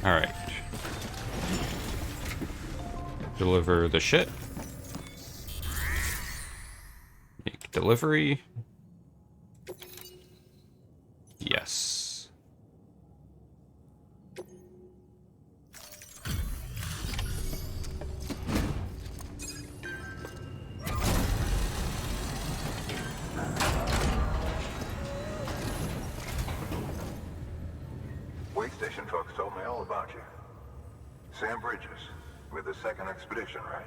Alright. Deliver the shit. Make delivery. Yes. Wait station folks told me all about you. Sam Bridges, with the second expedition, right?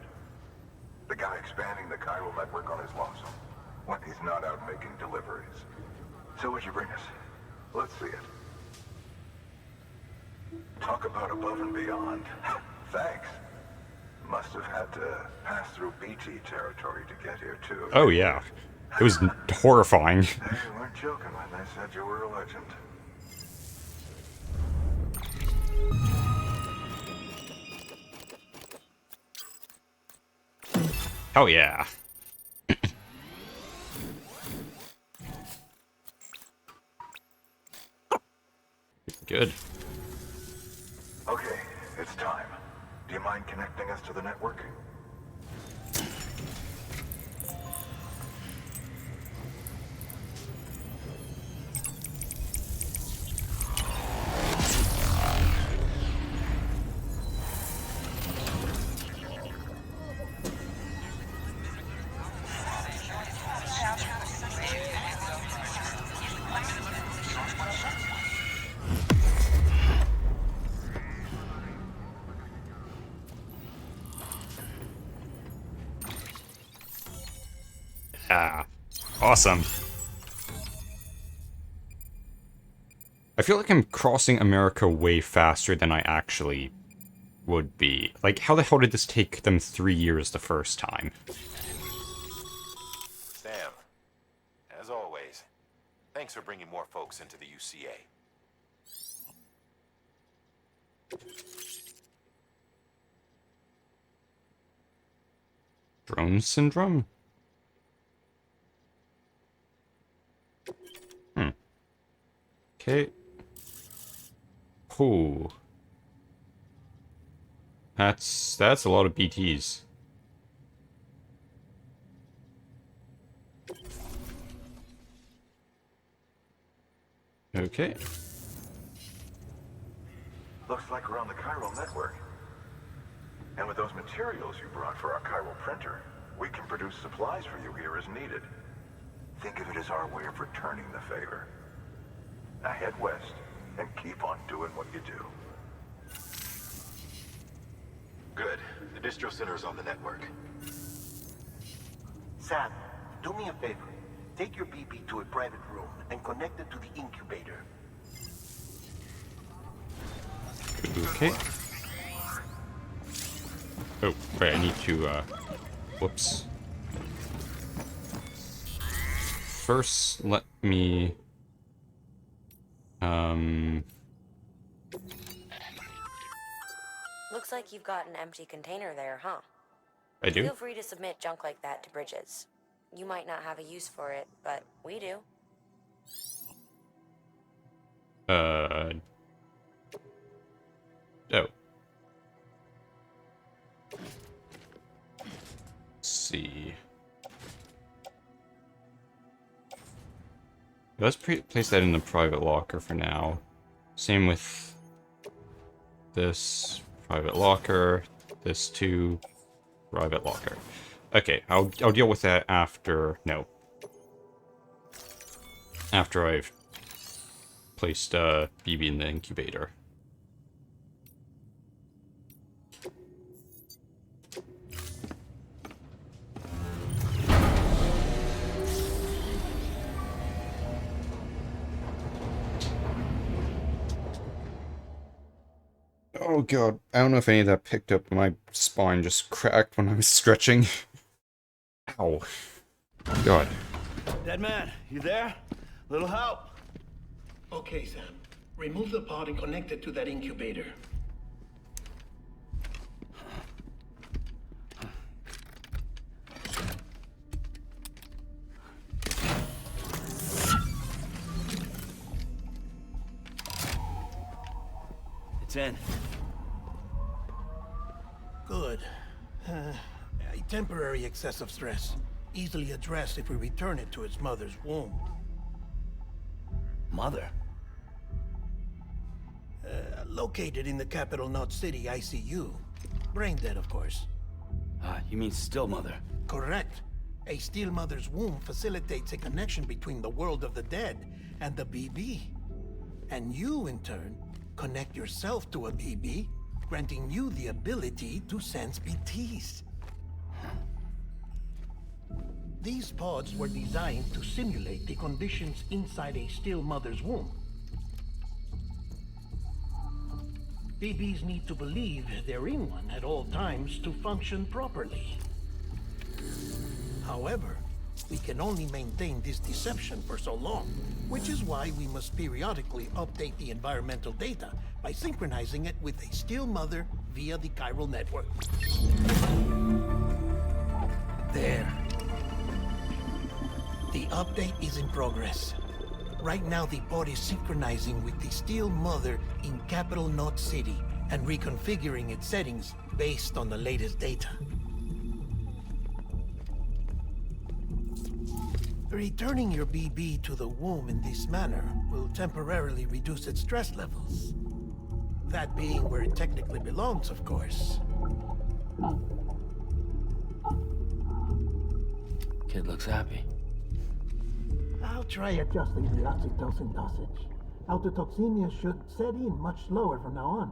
The guy expanding the chiral network on his lonesome, when he's not out making deliveries. So what'd you bring us? Let's see it. Talk about above and beyond. Thanks. Must have had to pass through BT territory to get here, too. Oh, yeah. It was horrifying. They weren't joking when they said you were a legend. Oh, yeah. Good. Okay, it's time. Do you mind connecting us to the network? Ah, awesome. I feel like I'm crossing America way faster than I actually would be. Like, how the hell did this take them 3 years the first time? Sam, as always, thanks for bringing more folks into the UCA. Drone syndrome? Okay. Ooh. That's a lot of BTs. Okay. Looks like we're on the chiral network. And with those materials you brought for our chiral printer, we can produce supplies for you here as needed. Think of it as our way of returning the favor. Now head west and keep on doing what you do. Good. The distro center is on the network. Sam, do me a favor. Take your BB to a private room and connect it to the incubator. Okay. Oh, wait, I need to, whoops. First, let me, Looks like you've got an empty container there, huh? I do? Feel free to submit junk like that to Bridges. You might not have a use for it, but we do. Oh. Let's see. Let's place that in the private locker for now. Same with this private locker, this too, private locker. Okay, I'll deal with that after. No, after I've placed BB in the incubator. Oh god, I don't know if any of that picked up. My spine just cracked when I was stretching. Ow. God. Dead man, you there? Little help? Okay, Sam. Remove the pod and connect it to that incubator. It's in. A temporary excess of stress, easily addressed if we return it to its mother's womb. Mother? Located in the capital Knot City ICU. Brain dead, of course. You mean still mother? Correct. A steel mother's womb facilitates a connection between the world of the dead and the BB. And you, in turn, connect yourself to a BB, granting you the ability to sense BTs. These pods were designed to simulate the conditions inside a still mother's womb. BBs need to believe they're in one at all times to function properly. However, we can only maintain this deception for so long, which is why we must periodically update the environmental data by synchronizing it with a still mother via the chiral network. There. The update is in progress. Right now, the pod is synchronizing with the steel mother in capital Knot City and reconfiguring its settings based on the latest data. Returning your BB to the womb in this manner will temporarily reduce its stress levels. That being where it technically belongs, of course. Kid looks happy. I'll try adjusting the oxytocin dosage. Autotoxemia should set in much slower from now on.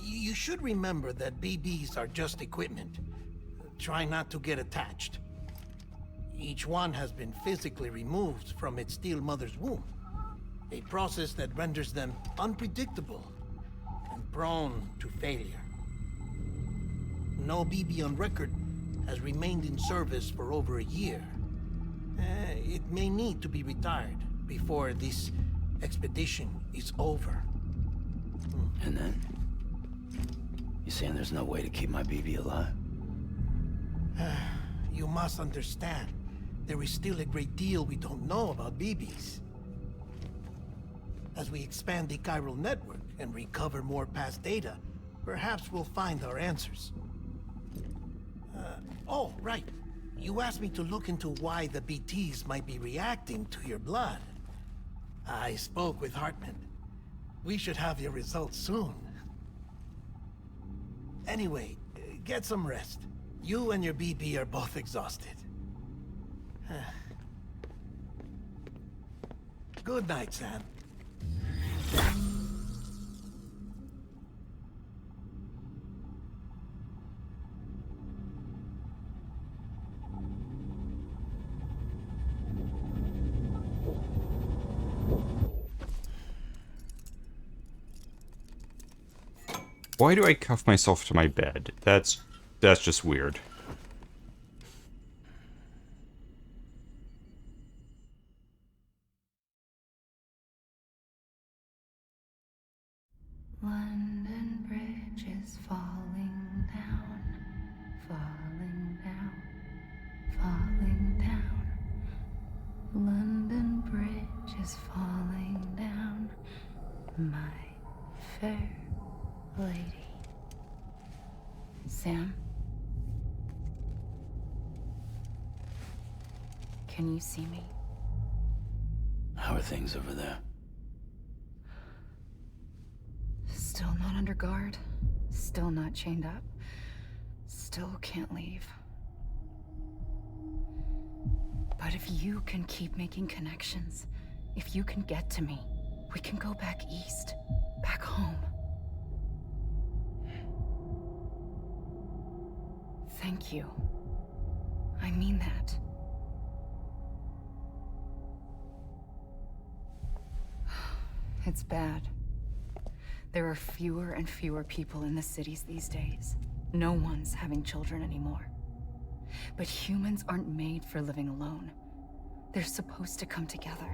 You should remember that BBs are just equipment. Try not to get attached. Each one has been physically removed from its steel mother's womb. A process that renders them unpredictable and prone to failure. No BB on record has remained in service for over a year. It may need to be retired before this expedition is over. And then? You saying there's no way to keep my BB alive? You must understand, there is still a great deal we don't know about BBs. As we expand the chiral network and recover more past data, perhaps we'll find our answers. Oh, right. You asked me to look into why the BTs might be reacting to your blood. I spoke with Hartman. We should have your results soon. Anyway, get some rest. You and your BB are both exhausted. Good night, Sam. Why do I cuff myself to my bed? That's just weird. London Bridge is falling down, falling down, falling down. London Bridge is falling down, my fair lady. Sam? Can you see me? How are things over there? Still not under guard. Still not chained up. Still can't leave. But if you can keep making connections, if you can get to me, we can go back east, back home. Thank you. I mean that. It's bad. There are fewer and fewer people in the cities these days. No one's having children anymore. But humans aren't made for living alone. They're supposed to come together,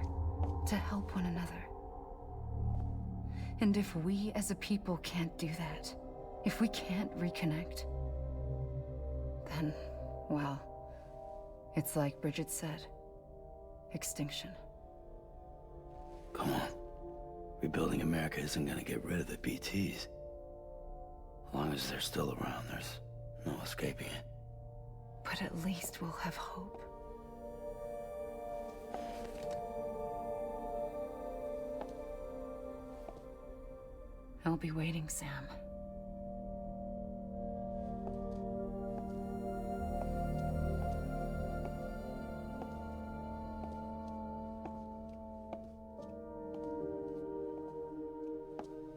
to help one another. And if we as a people can't do that, if we can't reconnect, then, well, it's like Bridget said, extinction. Come on. Rebuilding America isn't gonna get rid of the BTs. As long as they're still around, there's no escaping it. But at least we'll have hope. I'll be waiting, Sam.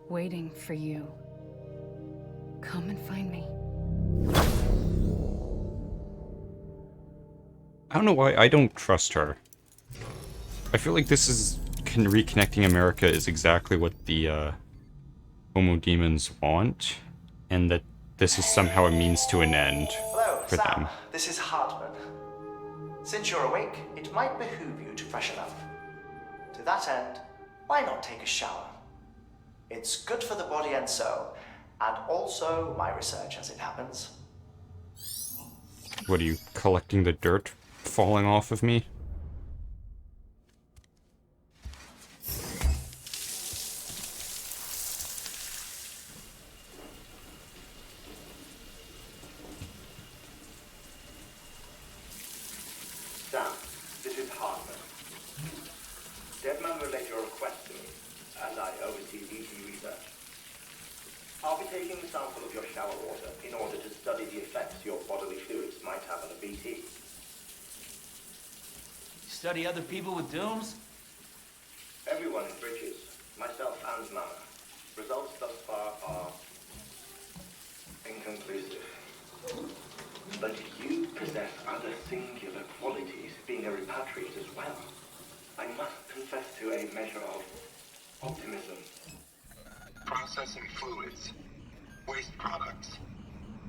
Waiting for you. Come and find me. I don't know why I don't trust her. I feel like this is reconnecting America is exactly what the Homo demons want, and that this is somehow a means to an end Hello, for Sam. them. This is Hartman. Since you're awake, it might behoove you to freshen up. To that end, why not take a shower? It's good for the body and soul, and also my research as it happens. What are you, collecting the dirt falling off of me? Sam, this is Hartman. Deadman relayed your request to me, as I oversee BT research. I'll be taking a sample of your shower water in order to study the effects your bodily fluids might have on a BT. Study other people with dooms? Everyone in Bridges, myself and Mama. Results thus far are inconclusive. But you possess other singular qualities, being a repatriate as well. I must confess to a measure of optimism. Processing fluids. Waste products.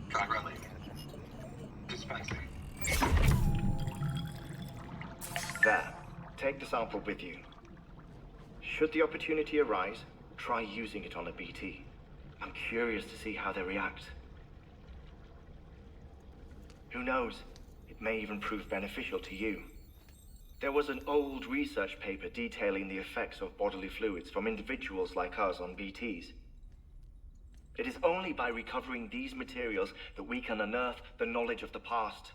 Drilling. Dispensing. There. Take the sample with you. Should the opportunity arise, try using it on a BT. I'm curious to see how they react. Who knows? It may even prove beneficial to you. There was an old research paper detailing the effects of bodily fluids from individuals like us on BTs. It is only by recovering these materials that we can unearth the knowledge of the past.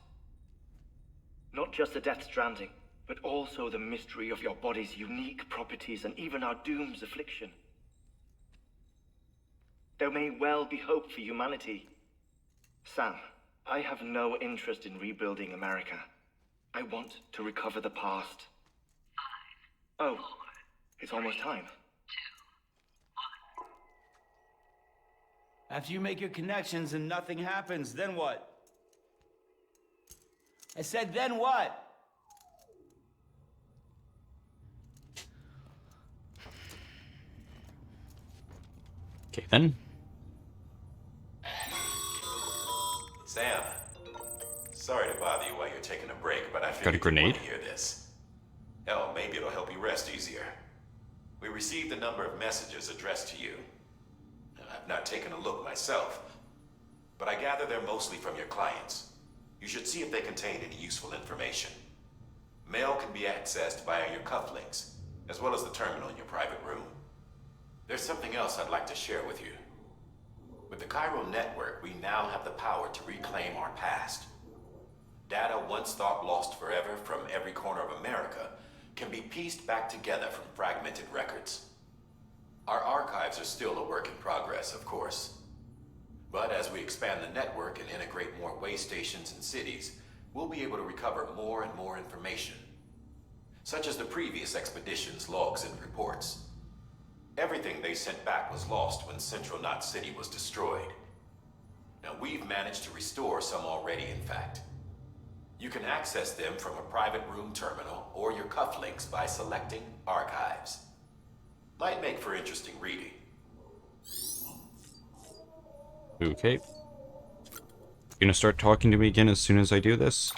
Not just the Death Stranding, but also the mystery of your body's unique properties and even our doom's affliction. There may well be hope for humanity. Sam, I have no interest in rebuilding America. I want to recover the past. 5, oh, 4, it's almost time. 2, 1. After you make your connections and nothing happens, then what? I said, then what? Okay then. Sam, sorry to bother you while you're taking a break, but I Got a figured you'd grenade? want to hear this. Hell, maybe it'll help you rest easier. We received a number of messages addressed to you. I've not taken a look myself, but I gather they're mostly from your clients. You should see if they contain any useful information. Mail can be accessed via your cufflinks, as well as the terminal in your private room. There's something else I'd like to share with you. With the Chiral Network, we now have the power to reclaim our past. Data once thought lost forever from every corner of America can be pieced back together from fragmented records. Our archives are still a work in progress, of course. But as we expand the network and integrate more way stations and cities, we'll be able to recover more and more information, such as the previous expedition's logs and reports. Everything they sent back was lost when Central Knot City was destroyed. Now we've managed to restore some already, in fact. You can access them from a private room terminal or your cufflinks by selecting Archives. Might make for interesting reading. Okay. Gonna start talking to me again as soon as I do this.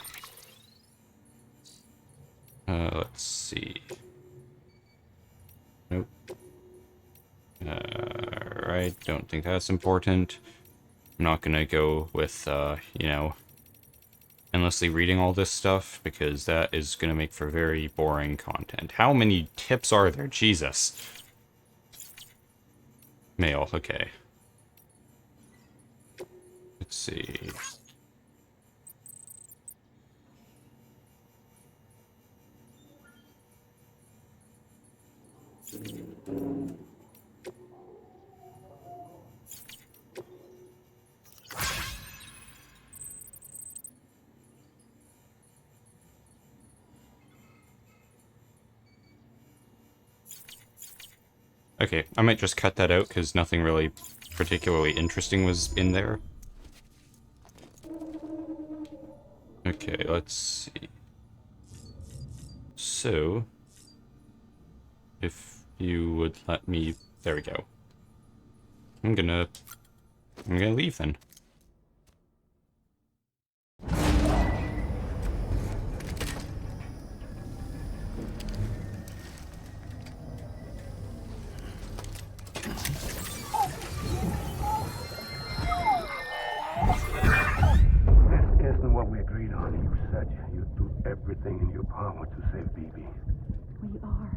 Let's see. Nope. Right, don't think that's important. I'm not gonna go with, you know, endlessly reading all this stuff, because that is gonna make for very boring content. How many tips are there? Jesus. Male, okay. Let's see. Okay, I might just cut that out because nothing really particularly interesting was in there. Okay, let's see. So, if you would let me... There we go. I'm gonna leave then. This isn't what we agreed on. You said you'd do everything in your power to save BB. We are.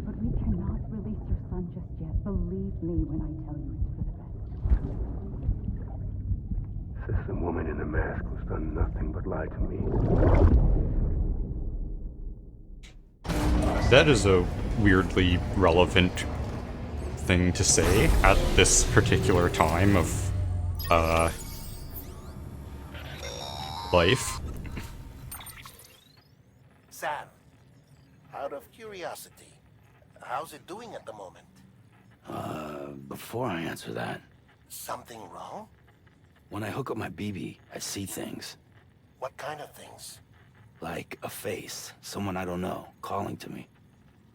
But we cannot release your son just yet. Believe me when I tell you it's for the best. This woman in the mask who's done nothing but lie to me. That is a weirdly relevant thing to say at this particular time of, life. Sam, out of curiosity, how's it doing at the moment? Before I answer that, Something wrong? when I hook up my BB, I see things. What kind of things? Like a face, someone I don't know, calling to me.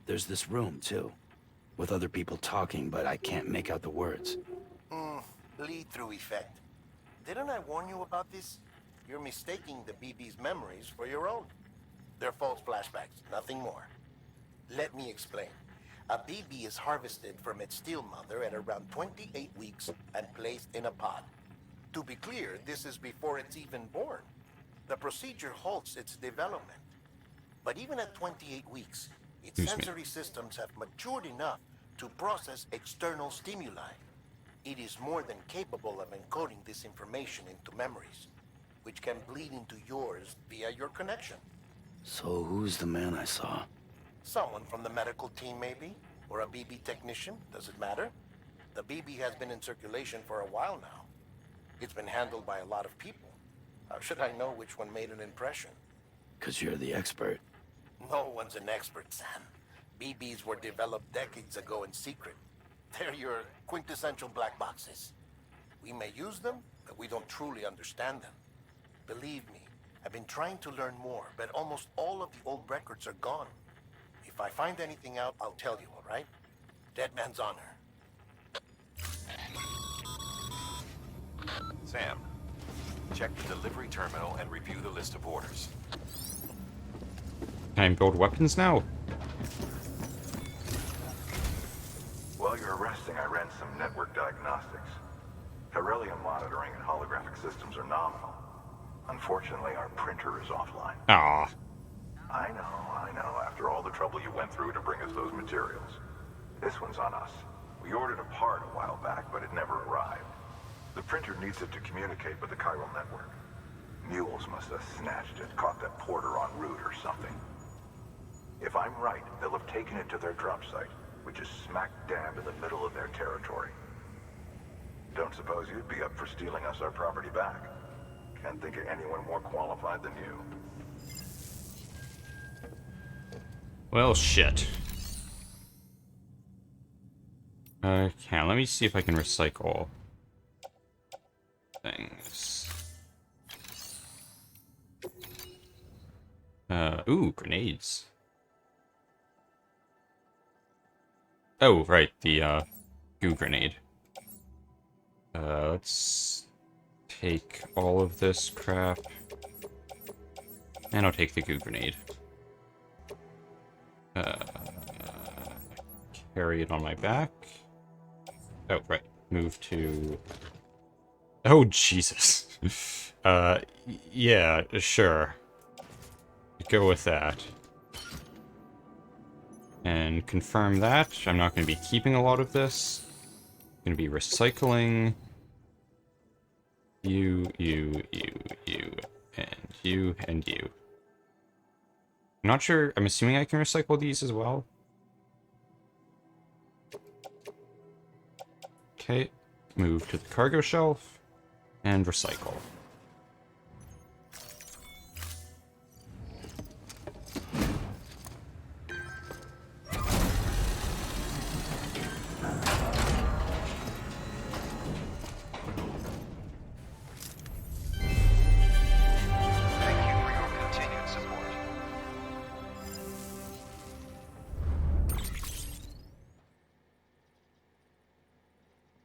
There's this room, too, with other people talking, but I can't make out the words. Lead-through effect. Didn't I warn you about this? You're mistaking the BB's memories for your own. They're false flashbacks, nothing more. Let me explain. A BB is harvested from its steel mother at around 28 weeks and placed in a pod. To be clear, this is before it's even born. The procedure halts its development. But even at 28 weeks, its sensory systems have matured enough to process external stimuli. It is more than capable of encoding this information into memories, which can bleed into yours via your connection. So who's the man I saw? Someone from the medical team, maybe? Or a BB technician? Does it matter? The BB has been in circulation for a while now. It's been handled by a lot of people. How should I know which one made an impression? 'Cause you're the expert. No one's an expert, Sam. BBs were developed decades ago in secret. They're your quintessential black boxes. We may use them, but we don't truly understand them. Believe me, I've been trying to learn more, but almost all of the old records are gone. If I find anything out, I'll tell you, all right? Dead man's honor. Sam, check the delivery terminal and review the list of orders. Can I build weapons now? While you're resting, I ran some network diagnostics. Beryllium monitoring and holographic systems are nominal. Unfortunately, our printer is offline. Ah. I know. After all the trouble you went through to bring us those materials. This one's on us. We ordered a part a while back, but it never arrived. The printer needs it to communicate with the chiral network. Mules must have snatched it, caught that porter en route or something. If I'm right, they'll have taken it to their drop site, which is smack dab in the middle of their territory. Don't suppose you'd be up for stealing us our property back? Can't think of anyone more qualified than you. Well, shit. Okay, let me see if I can recycle things. Ooh, grenades. Oh, right, the, goo grenade. Let's take all of this crap. And I'll take the goo grenade. Carry it on my back. Oh, right. Move to... Oh, Jesus. Yeah, sure. Go with that. And confirm that. I'm not going to be keeping a lot of this. Gonna be recycling. You, and you, and you. I'm not sure. I'm assuming I can recycle these as well. Okay, move to the cargo shelf and recycle.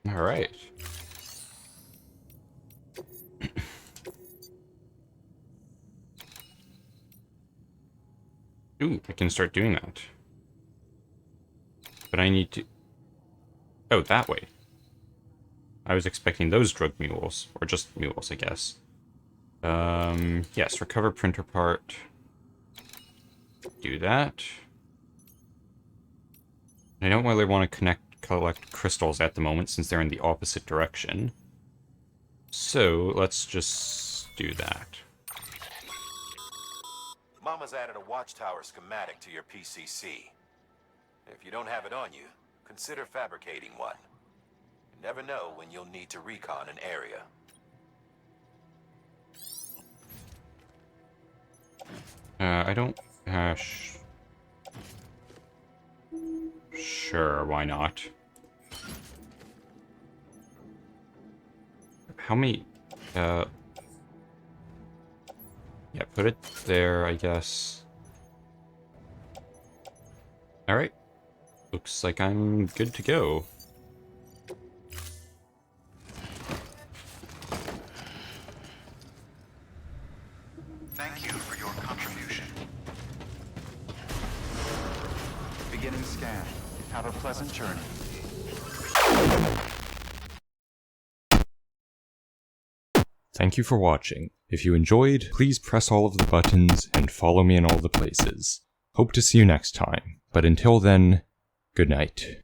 All right. Ooh, I can start doing that. But I need to... Oh, that way. I was expecting those drug mules. Or just mules, I guess. Yes, recover printer part. Do that. I don't really want to collect crystals at the moment since they're in the opposite direction. So, let's just do that. Mama's added a watchtower schematic to your PCC. If you don't have it on you, consider fabricating one. You never know when you'll need to recon an area. I don't... Sure, why not? How many... Yeah, put it there, I guess. Alright. Looks like I'm good to go. Thank you for your contribution. Beginning scan. Have a pleasant journey. Thank you for watching. If you enjoyed, please press all of the buttons and follow me in all the places. Hope to see you next time, but until then, good night.